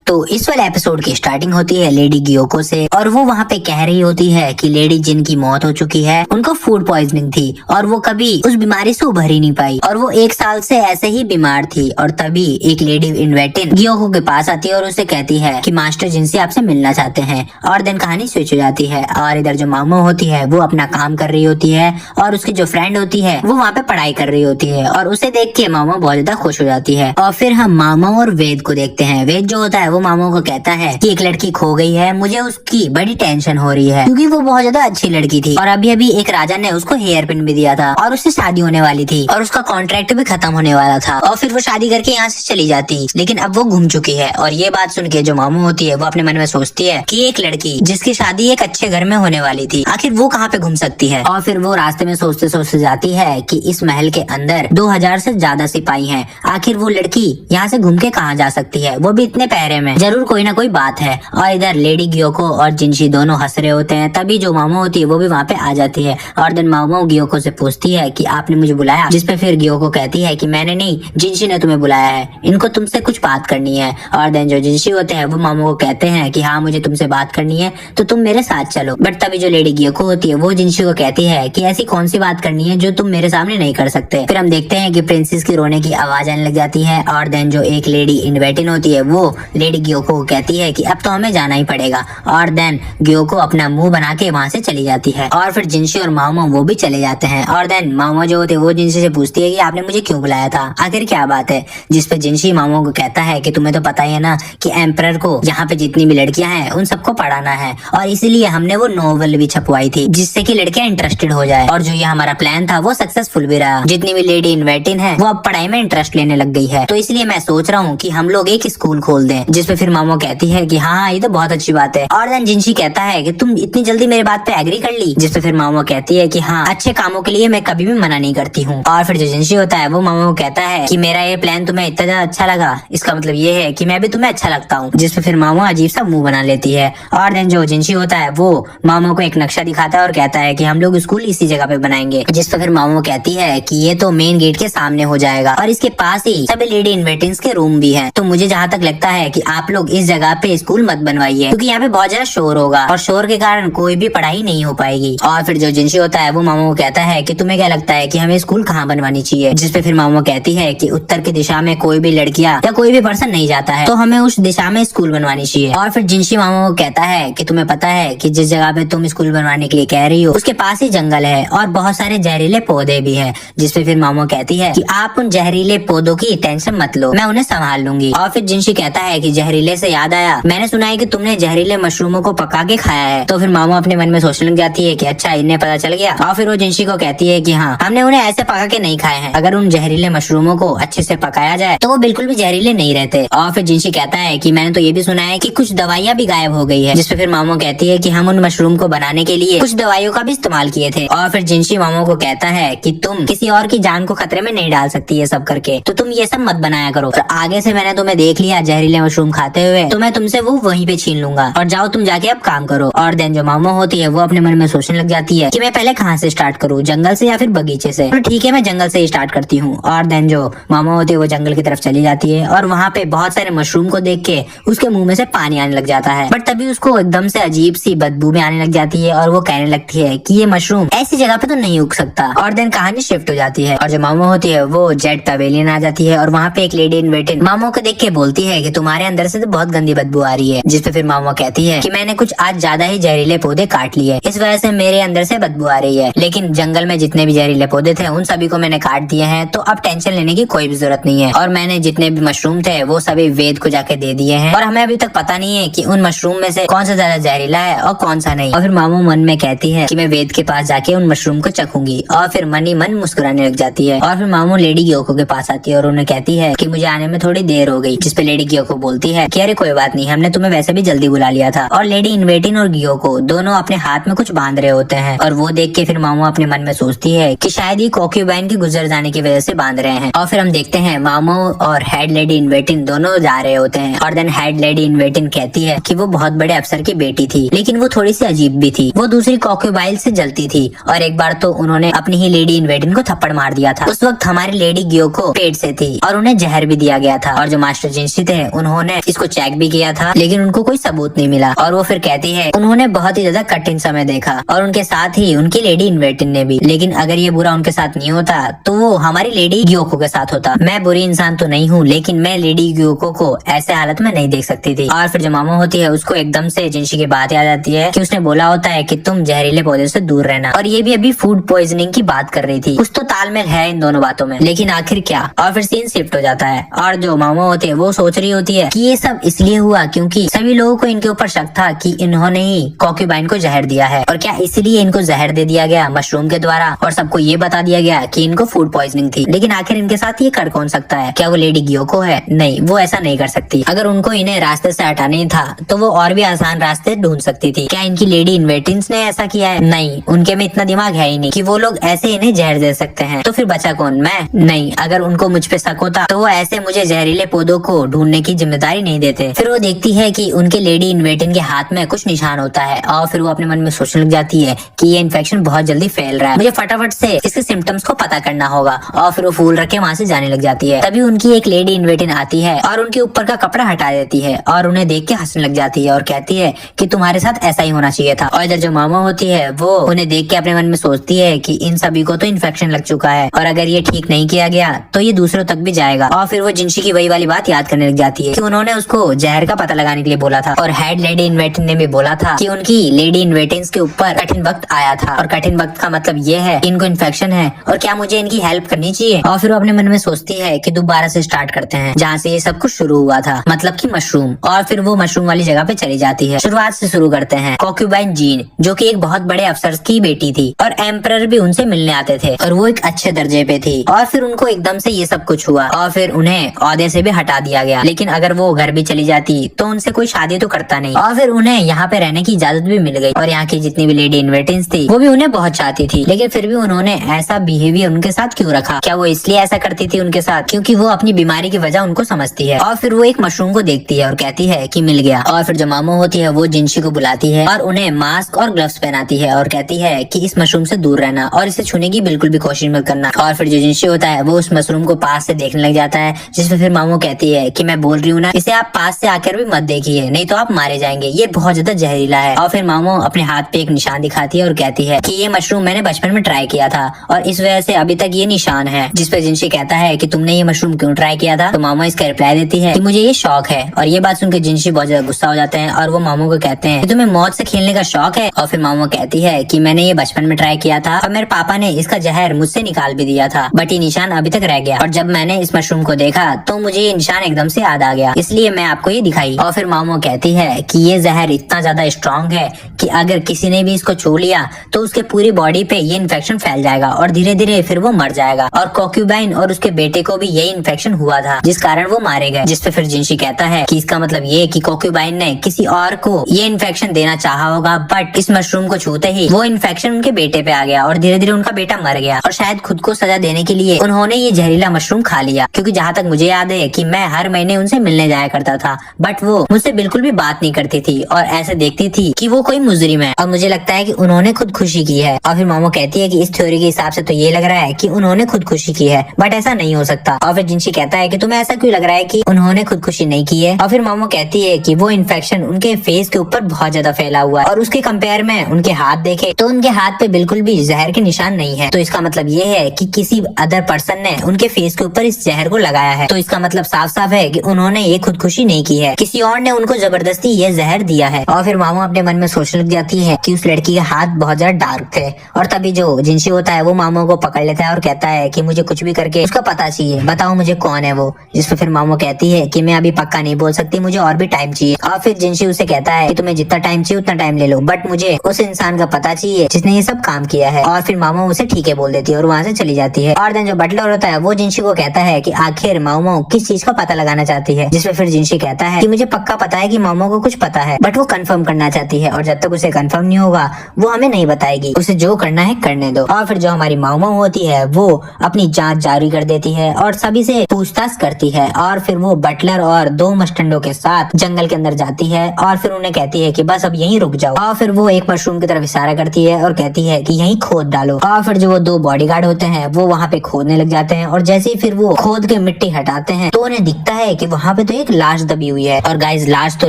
तो इस वाले एपिसोड की स्टार्टिंग होती है लेडी गियोको से, और वो वहाँ पे कह रही होती है कि लेडी जिन की मौत हो चुकी है, उनको फूड पॉइजनिंग थी और वो कभी उस बीमारी से उभर ही नहीं पाई और वो 1 साल से ऐसे ही बीमार थी। और तभी एक लेडी इन्वेटिन गियोको के पास आती है और उसे कहती है कि मास्टर जिनसे आपसे मिलना चाहते हैं। और देन कहानी स्विच हो जाती है और इधर जो मामो होती है वो अपना काम कर रही होती है और उसकी जो फ्रेंड होती है वो वहाँ पे पढ़ाई कर रही होती है और उसे देख के मामो बहुत ज्यादा खुश हो जाती है। और फिर हम मामो और वेद को देखते हैं। वेद जो होता है वो मामो को कहता है कि एक लड़की खो गई है, मुझे उसकी बड़ी टेंशन हो रही है क्योंकि वो बहुत ज्यादा अच्छी लड़की थी और अभी अभी एक राजा ने उसको हेयर पिन भी दिया था और उससे शादी होने वाली थी और उसका कॉन्ट्रैक्ट भी खत्म होने वाला था और फिर वो शादी करके यहाँ से चली जाती, लेकिन अब वो घूम चुकी है। और ये बात सुन के जो मामू होती है वो अपने मन में सोचती है कि एक लड़की जिसकी शादी एक अच्छे घर में होने वाली थी, आखिर वो कहाँ पे घूम सकती है। और फिर वो रास्ते में सोचते सोचते जाती है कि इस महल के अंदर 2000 से ज्यादा सिपाही हैं, आखिर वो लड़की यहाँ से घूम के कहाँ जा सकती है, वो भी इतने पहरे में, जरूर कोई ना कोई बात है। और इधर लेडी गियोको और जिनशी दोनों हंस रहे होते हैं। तभी जो मामो होती है वो भी वहाँ पे आ जाती है और देन मामो गियोको से पूछती है कि आपने मुझे बुलाया, जिसपे फिर गियोको कहती है कि मैंने नहीं, जिनशी ने तुम्हें बुलाया है, इनको तुमसे कुछ बात करनी है। और देन जो जिनशी होते हैं वो मामो को कहते हैं कि हाँ मुझे तुमसे बात करनी है तो तुम मेरे साथ चलो। बट तभी जो लेडी गियोको होती है वो जिनशी को कहती है कि ऐसी कौन सी बात करनी है जो तुम मेरे सामने नहीं कर सकते। फिर हम देखते हैं कि प्रिंसेस की रोने की आवाज आने लग जाती है और देन जो एक लेडी इन्वेटिन होती है वो लेडी गियोको को कहती है कि अब तो हमें जाना ही पड़ेगा। और देन गियोको अपना मुंह बना के वहाँ से चली जाती है और फिर जिनशी और मामो वो भी चले जाते हैं। और देन मामो जो होते हैं वो जिनशी से पूछती है कि आपने मुझे क्यों बुलाया था, आखिर क्या बात है। जिसपे जिनशी मामो को कहता है कि तुम्हें तो पता ही है ना कि एम्परर को यहाँ पे जितनी भी लड़कियां हैं उन सबको पढ़ाना है और इसीलिए हमने वो नोवेल भी छपवाई थी जिससे कि लड़कियां इंटरेस्टेड हो जाए। और जो ये हमारा प्लान था वो सक्सेसफुल भी रहा, जितनी भी लेडी इन्वेटिन है वो अब पढ़ाई में इंटरेस्ट लेने लग गई है, तो इसलिए मैं सोच रहा हूँ कि हम लोग एक स्कूल खोल दें। जिसपे फिर मामो कहती है कि हाँ ये तो बहुत अच्छी बात है। और देन जिनशी कहता है कि तुम इतनी जल्दी मेरी बात पे एग्री कर ली। जिसपे फिर मामो कहती है कि हाँ अच्छे कामों के लिए मैं कभी भी मना नहीं करती हूँ। और फिर जो जिनशी होता है वो मामो को कहता है कि मेरा ये प्लान तुम्हें इतना ज्यादा अच्छा लगा, इसका मतलब ये है कि मैं भी तुम्हें अच्छा लगता हूँ। जिसपे फिर मामो अजीब सा मुंह बना लेती है। और देन जो जिनशी होता है वो मामो को एक नक्शा दिखाता है और कहता है कि हम लोग स्कूल इसी जगह पे बनाएंगे। जिसपे फिर मामो कहती है कि ये तो मेन गेट के सामने हो जाएगा और इसके पास ही सभी लेडी इन्वेटिन्स के रूम भी है, तो मुझे जहाँ तक लगता है कि आप लोग इस जगह पे स्कूल मत बनवाइए क्योंकि यहाँ पे बहुत ज्यादा शोर होगा और शोर के कारण कोई भी पढ़ाई नहीं हो पाएगी। और फिर जो जिनशी होता है वो मामो को कहता है कि तुम्हें क्या लगता है कि हमें स्कूल कहाँ बनवानी चाहिए। जिसपे फिर मामो कहती है कि उत्तर की दिशा में कोई भी लड़कियां या कोई भी पर्सन नहीं जाता है तो हमें उस दिशा में स्कूल बनवानी चाहिए। और फिर जिनशी मामो को कहता है कि तुम्हें पता है कि जिस जगह पे तुम स्कूल बनवाने के लिए कह रही हो उसके पास ही जंगल है और बहुत सारे जहरीले पौधे भी है। जिसपे फिर मामो कहती है कि आप उन जहरीले पौधों की टेंशन मत लो, मैं उन्हें संभाल लूंगी। और फिर जिनशी कहता है कि जहरीले से याद आया, मैंने सुना है कि तुमने जहरीले मशरूमों को पका के खाया है। तो फिर मामो अपने मन में सोचने लग जाती है कि अच्छा इन्हें पता चल गया। और फिर वो जिनशी को कहती है कि हाँ हमने उन्हें ऐसे पका के नहीं खाए हैं, अगर उन जहरीले मशरूमों को अच्छे से पकाया जाए तो वो बिल्कुल भी जहरीले नहीं रहते। और फिर जिनशी कहता है कि मैंने तो ये भी सुना है कि कुछ दवाइयाँ भी गायब हो गई है। जिसपे फिर मामो कहती है कि हम उन मशरूम को बनाने के लिए कुछ दवाइयों का भी इस्तेमाल किए थे। और फिर जिनशी मामो को कहता है कि तुम किसी और की जान को खतरे में नहीं डाल सकती ये सब करके, तो तुम ये सब मत बनाया करो। और आगे से मैंने तुम्हें देख लिया जहरीले मशरूम खाते हुए, तो मैं तुमसे वो वहीं पे छीन लूंगा और जाओ तुम जाके अब काम करो। और देन जो मामो होती है वो अपने मन में सोचने लग जाती है कि मैं पहले कहाँ से स्टार्ट करूँ, जंगल से या फिर बगीचे से। तो ठीक है मैं जंगल से ही स्टार्ट करती हूँ। और देन जो मामो होती है वो जंगल की तरफ चली जाती है और वहाँ पे बहुत सारे मशरूम को देख के उसके मुंह में से पानी आने लग जाता है। बट तभी उसको एकदम से अजीब सी बदबू में आने लग जाती है और वो कहने लगती है कि ये मशरूम ऐसी जगह पे तो नहीं उग सकता। और देन कहानी शिफ्ट हो जाती है और जो मामो होती है वो जेट पवेलियन आ जाती है और वहाँ पे एक लेडी इन्वेटिन मामो को देख के बोलती है कि तुम्हारे अंदर से तो बहुत गंदी बदबू आ रही है। जिसपे फिर मामो कहती है कि मैंने कुछ आज ज्यादा ही जहरीले पौधे काट लिए, इस वजह से मेरे अंदर से बदबू आ रही है, लेकिन जंगल में जितने भी जहरीले पौधे थे उन सभी को मैंने काट दिए हैं, तो अब टेंशन लेने की कोई भी जरूरत नहीं है। और मैंने जितने भी मशरूम थे वो सभी वेद को जाके दे दिए हैं और हमें अभी तक पता नहीं है कि उन मशरूम में से कौन सा ज्यादा जहरीला है और कौन सा नहीं। और फिर मामो मन में कहती है कि मैं वेद के पास जाके उन मशरूम को चखूंगी और फिर मन ही मन मुस्कुराने लग जाती है। और फिर मामो लेडी गियोको के पास आती है और उन्हें कहती है कि मुझे आने में थोड़ी देर हो गई। जिसपे लेडी गियोको बोलती है कि अरे कोई बात नहीं, हमने तुम्हें वैसे भी जल्दी बुला लिया था। और लेडी इन्वेटिन और गियोको दोनों अपने हाथ में कुछ बांध रहे होते हैं और वो देख के फिर मामो अपने मन में सोचती है कि शायद ये कॉन्क्यूबाइन के गुजर जाने की वजह से बांध रहे हैं। और फिर हम देखते हैं मामो और हेड लेडी इन्वेटिन दोनों जा रहे होते हैं और देन हेड लेडी इन्वेटिन कहती है कि वो बहुत बड़े अफसर की बेटी थी, लेकिन वो थोड़ी सी अजीब भी थी, वो दूसरी कॉन्क्यूबाइन से जलती थी और एक बार तो उन्होंने अपनी ही लेडी इन्वेटिन को थप्पड़ मार दिया था। उस वक्त हमारी लेडी गियोको पेट से थी और उन्हें जहर भी दिया गया था। और जो मास्टर जिनशी थे उन्होंने ने इसको चेक भी किया था, लेकिन उनको कोई सबूत नहीं मिला। और वो फिर कहती है उन्होंने बहुत ही ज्यादा कठिन समय देखा और उनके साथ ही उनकी लेडी इन वेटिंग ने भी, लेकिन अगर ये बुरा उनके साथ नहीं होता तो वो हमारी लेडी ग्योको के साथ होता। मैं बुरी इंसान तो नहीं हूँ, लेकिन मैं लेडी ग्योको को ऐसे हालत में नहीं देख सकती थी। और फिर जो मामो होती है उसको एकदम से जिनशी की बात याद आती है कि उसने बोला होता है कि तुम जहरीले पौधे से दूर रहना, और ये भी अभी फूड पॉइजनिंग की बात कर रही थी। कुछ तो तालमेल है इन दोनों बातों में, लेकिन आखिर क्या। और फिर सीन शिफ्ट हो जाता है और जो मामो होती है वो सोच रही होती है कि ये सब इसलिए हुआ क्योंकि सभी लोगों को इनके ऊपर शक था कि इन्होंने ही कॉक्यूबाइन को जहर दिया है, और क्या इसलिए इनको जहर दे दिया गया मशरूम के द्वारा और सबको ये बता दिया गया कि इनको फूड पॉइजनिंग थी। लेकिन आखिर इनके साथ ये कर कौन सकता है? क्या वो लेडी ग्योको है? नहीं, वो ऐसा नहीं कर सकती। अगर उनको इन्हें रास्ते से हटाना ही था तो वो और भी आसान रास्ते ढूंढ सकती थी। क्या इनकी लेडी इन्वेटिंग्स ने ऐसा किया है? नहीं, उनके में इतना दिमाग है ही नहीं कि वो लोग ऐसे इन्हें जहर दे सकते हैं। तो फिर बचा कौन? मैं? नहीं, अगर उनको मुझ पे शक होता तो वो ऐसे मुझे जहरीले पौधों को ढूंढने की जिम्मेदारी नहीं देते। फिर वो देखती है कि उनके लेडी इन्वेटिंग के हाथ में कुछ निशान होता है और फिर वो अपने मन में सोचने लग जाती है कि ये इन्फेक्शन बहुत जल्दी फैल रहा है, मुझे फटाफट से इसके सिम्टम्स को पता करना होगा। और फिर वो फूल रख के वहाँ से जाने लग जाती है। तभी उनकी एक लेडी इन्वेटिंग आती है और उनके ऊपर का कपड़ा हटा देती है और उन्हें देख के हंसने लग जाती है और कहती है कि तुम्हारे साथ ऐसा ही होना चाहिए था। और इधर जो मामा होती है वो उन्हें देख के अपने मन में सोचती है कि इन सभी को तो इन्फेक्शन लग चुका है और अगर ये ठीक नहीं किया गया तो ये दूसरों तक भी जाएगा। और फिर वो जिनशी की वही वाली बात याद करने लग जाती है कि उन्होंने उसको जहर का पता लगाने के लिए बोला था और हेड लेडी इन्वेटिंग ने भी बोला था कि उनकी लेडी इन्वेटिंग्स के ऊपर कठिन वक्त आया था, और कठिन वक्त का मतलब ये है कि इनको इन्फेक्शन है और क्या मुझे इनकी हेल्प करनी चाहिए। और फिर वो अपने मन में सोचती है कि दोबारा से स्टार्ट करते हैं जहाँ से ये सब कुछ शुरू हुआ था, मतलब कि मशरूम। और फिर वो मशरूम वाली जगह पे चली जाती है। शुरुआत से शुरू करते हैं। कॉक्यूबाइन जीन जो कि एक बहुत बड़े अफसर की बेटी थी और एम्परर भी उनसे मिलने आते थे और वो एक अच्छे दर्जे पे थी, और फिर उनको एकदम से ये सब कुछ हुआ और फिर उन्हें ओहदे से भी हटा दिया गया। लेकिन अगर वो घर भी चली जाती तो उनसे कोई शादी तो करता नहीं, और फिर उन्हें यहाँ पे रहने की इजाजत भी मिल गई और यहाँ की जितनी भी लेडी इन्वेटिंग्स थी वो भी उन्हें बहुत चाहती थी। लेकिन फिर भी उन्होंने ऐसा बिहेवियर उनके साथ क्यों रखा? क्या वो इसलिए ऐसा करती थी उनके साथ क्योंकि वो अपनी बीमारी की वजह उनको समझती है? और फिर वो एक मशरूम को देखती है और कहती है कि मिल गया। और फिर जो मामो होती है वो जिनशी को बुलाती है और उन्हें मास्क और ग्लव्स पहनाती है और कहती है कि इस मशरूम से दूर रहना और इसे छूने की बिल्कुल भी कोशिश मत करना। और फिर जो जिनशी होता है वो उस मशरूम को पास से देखने लग जाता है, जिसपे फिर मामो कहती है कि मैं बोल रही हूँ ना, इसे आप पास से आकर भी मत देखिए, नहीं तो आप मारे जाएंगे, ये बहुत ज्यादा जहरीला है। और फिर मामो अपने हाथ पे एक निशान दिखाती है और कहती है कि ये मशरूम मैंने बचपन में ट्राई किया था और इस वजह से अभी तक ये निशान है। जिसपे जिनशी कहता है कि तुमने ये मशरूम क्यों ट्राई किया था? तो मामो इसका रिप्लाई देती है कि मुझे ये शौक है। और ये बात सुनकर जिनशी बहुत ज्यादा गुस्सा हो जाते हैं और वो मामो को कहते हैं कि तुम्हें मौत से खेलने का शौक है? और फिर मामो कहती है कि मैंने ये बचपन में ट्राई किया था और मेरे पापा ने इसका जहर मुझसे निकाल भी दिया था, बट ये निशान अभी तक रह गया, और जब मैंने इस मशरूम को देखा तो मुझे ये निशान एकदम से याद आ गया, इसलिए मैं आपको ये दिखाई। और फिर मामो कहती है कि ये जहर इतना ज्यादा स्ट्रॉन्ग है कि अगर किसी ने भी इसको छू लिया तो उसके पूरी बॉडी पे ये इन्फेक्शन फैल जाएगा और धीरे धीरे फिर वो मर जाएगा। और कॉक्यूबाइन और उसके बेटे को भी यही इन्फेक्शन हुआ था जिस कारण वो मारे गए। जिसपे फिर जिनशी कहता है कि इसका मतलब ये कि कॉक्यूबाइन ने किसी और को ये इन्फेक्शन देना चाहा होगा, बट इस मशरूम को छूते ही वो इन्फेक्शन उनके बेटे पे आ गया और धीरे धीरे उनका बेटा मर गया। और शायद खुद को सजा देने के लिए उन्होंने ये जहरीला मशरूम खा लिया, क्योंकि जहाँ तक मुझे याद है कि मैं हर महीने उनसे मिलने जाया करता था, बट वो मुझसे बिल्कुल भी बात नहीं करती थी और ऐसे देखती थी कि वो कोई मुजरिम है, और मुझे लगता है कि उन्होंने खुद खुशी की है। और फिर मामो कहती है कि इस थ्योरी के हिसाब से तो ये लग रहा है कि उन्होंने खुदकुशी की है, बट ऐसा नहीं हो सकता। और फिर जिनशी कहता है कि तुम्हें ऐसा क्यों लग रहा है कि उन्होंने खुदकुशी नहीं की है? और फिर मामो कहती है कि वो इन्फेक्शन उनके फेस के ऊपर बहुत ज्यादा फैला हुआ है और उसके कंपेयर में उनके हाथ देखे तो उनके हाथ पे बिल्कुल भी जहर के निशान नहीं है। तो इसका मतलब ये है कि किसी अदर पर्सन ने उनके फेस के ऊपर इस जहर को लगाया है। तो इसका मतलब साफ साफ है कि उन्होंने ये खुदकुशी नहीं की है, किसी और ने उनको जबरदस्ती ये जहर दिया है। और फिर मामो अपने मन में सोचने लग जाती है कि उस लड़की के हाथ बहुत ज्यादा डार्क थे। और तभी जो जिनशी होता है वो मामो को पकड़ लेता है और कहता है कि मुझे कुछ भी करके उसका पता चाहिए, बताओ मुझे कौन है वो। जिसपे फिर मामो कहती है कि मैं अभी पक्का नहीं बोल सकती, मुझे और भी टाइम चाहिए। और फिर जिनशी उसे कहता है कि तुम्हें जितना टाइम चाहिए उतना टाइम ले लो, बट मुझे उस इंसान का पता चाहिए जिसने ये सब काम किया है। और फिर मामो उसे ठीक है बोल देती है और वहाँ से चली जाती है। और देन जो बटलर होता है वो जिनशी को कहता है कि आखिर मामो किस चीज का पता लगाना चाहती है। जिसपे फिर जिनशी कहता है कि मुझे पक्का पता है कि मामो को कुछ पता है, बट वो कंफर्म करना चाहती है और जब तक उसे कंफर्म नहीं होगा वो हमें नहीं बताएगी, उसे जो करना है करने दो। और फिर जो हमारी माऊ होती है वो अपनी जांच जारी कर देती है और सभी से पूछताछ करती है। और फिर वो बटलर और 2 मस्टंडों के साथ जंगल के अंदर जाती है और फिर उन्हें कहती है कि बस अब यहीं रुक जाओ। और फिर वो एक मशरूम की तरफ इशारा करती है और कहती है कि यहीं खोद डालो। और फिर जो वो 2 बॉडीगार्ड होते हैं वो वहाँ पे खोदने लग जाते हैं और जैसे ही फिर वो खोद के मिट्टी हटाते हैं तो उन्हें दिखता है कि वहाँ पे तो एक लाश दबी हुई है। और गाइस लाश तो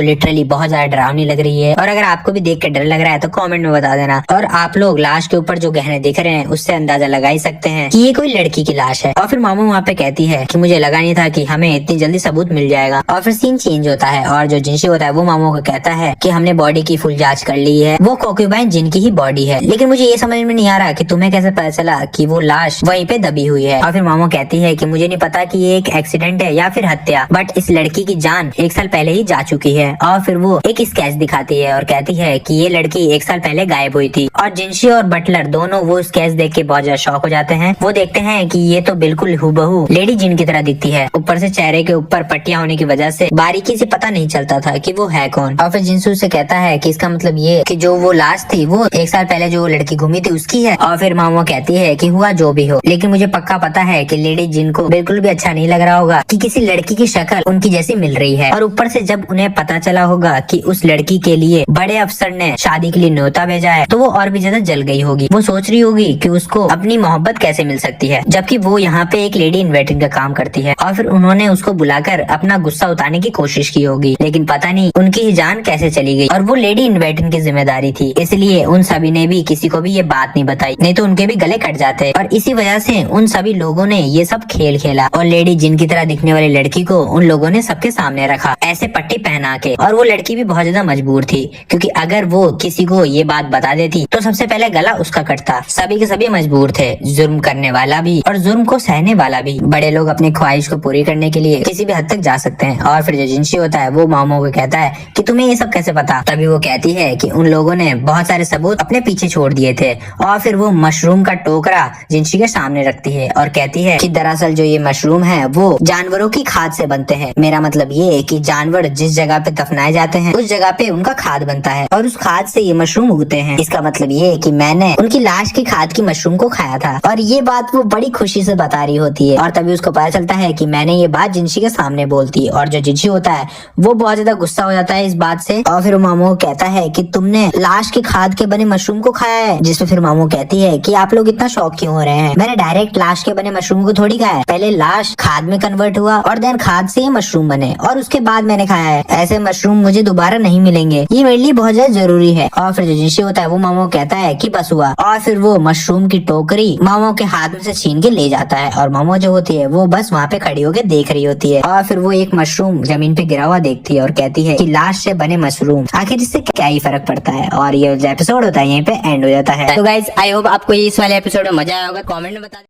लिटरली बहुत ज्यादा डरावनी लग रही है और अगर आपको भी देख के डर लग रहा है तो कमेंट में बता देना। और आप लोग लाश के ऊपर जो गहने दिख रहे हैं उससे अंदाजा लगा ही सकते हैं कि ये कोई लड़की की लाश है। और फिर मामू वहाँ पे कहती है कि मुझे लगा नहीं था कि हमें इतनी जल्दी सबूत मिल जाएगा। और फिर सीन चेंज होता है और जो जिनशी होता है वो मामू को कहता है कि हमने बॉडी की फुल जांच कर ली है, वो कोक्यूबाइन जिन की ही बॉडी है। लेकिन मुझे ये समझ में नहीं आ रहा कि तुम्हें कैसे पता चला कि वो लाश वहीं पे दबी हुई है। और फिर मामू कहती है कि मुझे नहीं पता कि ये एक एक्सीडेंट है या फिर हत्या, बट इस लड़की की जान 1 साल पहले ही जा चुकी है। और फिर वो एक स्केच दिखाती है और कहती है कि ये लड़की 1 साल पहले गायब हुई थी। और जिनशी और बटलर दोनों वो स्केच देख के बहुत ज्यादा शॉक हो जाते हैं। वो देखते हैं कि ये तो बिल्कुल हूबहू लेडी जिन की तरह दिखती है, ऊपर से चेहरे के ऊपर पट्टियां होने की वजह से बारीकी से पता नहीं चलता था कि वो है कौन। और फिर जिनसू से कहता है कि इसका मतलब ये कि जो वो लाश थी वो 1 साल पहले जो लड़की घूमी थी उसकी है। और फिर मामू कहती है कि हुआ जो भी हो, लेकिन मुझे पक्का पता है कि लेडी जिन को बिल्कुल भी अच्छा नहीं लग रहा होगा कि किसी लड़की की शक्ल उनकी जैसी मिल रही है। और ऊपर से जब उन्हें पता चला होगा कि उस लड़की के लिए बड़े अफसर ने शादी के लिए न्योता भेजा है तो वो और भी ज्यादा जल गई होगी। वो सोच रही होगी कि उसको अपनी मोहब्बत कैसे मिल सकती है, जबकि वो यहाँ पे एक लेडी इन वेटिंग का काम करती है। और फिर उन्होंने उसको बुलाकर अपना गुस्सा उतारने की कोशिश की होगी, लेकिन पता नहीं उनकी ही जान कैसे चली गई। और वो लेडी इन वेटिंग की जिम्मेदारी थी, इसलिए उन सभी ने भी किसी को भी ये बात नहीं बताई, नहीं तो उनके भी गले कट जाते। और इसी वजह से उन सभी लोगों ने ये सब खेल खेला और लेडी जिन की तरह दिखने वाली लड़की को उन लोगों ने सबके सामने रखा ऐसे पट्टी पहना के। और वो लड़की भी बहुत ज्यादा मजबूर थी, क्योंकि अगर वो किसी को ये बात बता देती तो सबसे पहले गला उसका कटता। सभी के सभी मजबूर थे, जुर्म करने वाला भी और जुर्म को सहने वाला भी। बड़े लोग अपनी ख्वाहिश को पूरी करने के लिए किसी भी हद तक जा सकते हैं। और फिर जो जिनशी होता है वो मामू को कहता है कि तुम्हें ये सब कैसे पता। तभी वो कहती है कि उन लोगों ने बहुत सारे सबूत अपने पीछे छोड़ दिए थे। और फिर वो मशरूम का टोकरा जिनशी के सामने रखती है और कहती है कि दरअसल जो ये मशरूम है वो जानवरों की खाद से बनते हैं। मेरा मतलब ये है कि जानवर जिस जगह पे दफनाए जाते हैं उस जगह पे उनका खाद बनता है और उस खाद से ये मशरूम उगते हैं। इसका मतलब ये है कि मैंने उनकी लाश की खाद की मशरूम को खाया था। और ये बात वो बड़ी खुशी से बता रही होती है। और तभी उसको पता चलता है कि मैंने ये बात जिनशी के सामने बोलती है। और जो जिनशी होता है वो बहुत ज्यादा गुस्सा हो जाता है इस बात से। और फिर मामू कहता है कि तुमने लाश की खाद के बने मशरूम को खाया है। जिसपे फिर मामू कहती है कि आप लोग इतना शौक क्यों हो रहे हैं, मैंने डायरेक्ट लाश के बने मशरूम को थोड़ी खाया है। पहले लाश खाद में कन्वर्ट हुआ और देन खाद से ये मशरूम बने और उसके बाद मैंने खाया है। ऐसे मशरूम मुझे दोबारा नहीं मिलेंगे, ये मेरे लिए बहुत ज्यादा जरूरी है। और फिर जो जिनशी होता है वो मामू कहता है कि बस हुआ। और फिर वो मशरूम की टोकरी मामू के हाथ में से छीन के ले जाता है। और मामू जो होती है वो बस वहाँ पे खड़ी होकर देख रही होती है। और फिर वो एक मशरूम जमीन पे गिरा हुआ देखती है और कहती है कि लाश से बने मशरूम आखिर इससे क्या ही फर्क पड़ता है। और ये जो एपिसोड होता है यहीं पे एंड हो जाता है। तो गाइज आई होप आपको इस वाले एपिसोड में मजा आया होगा। कमेंट में बता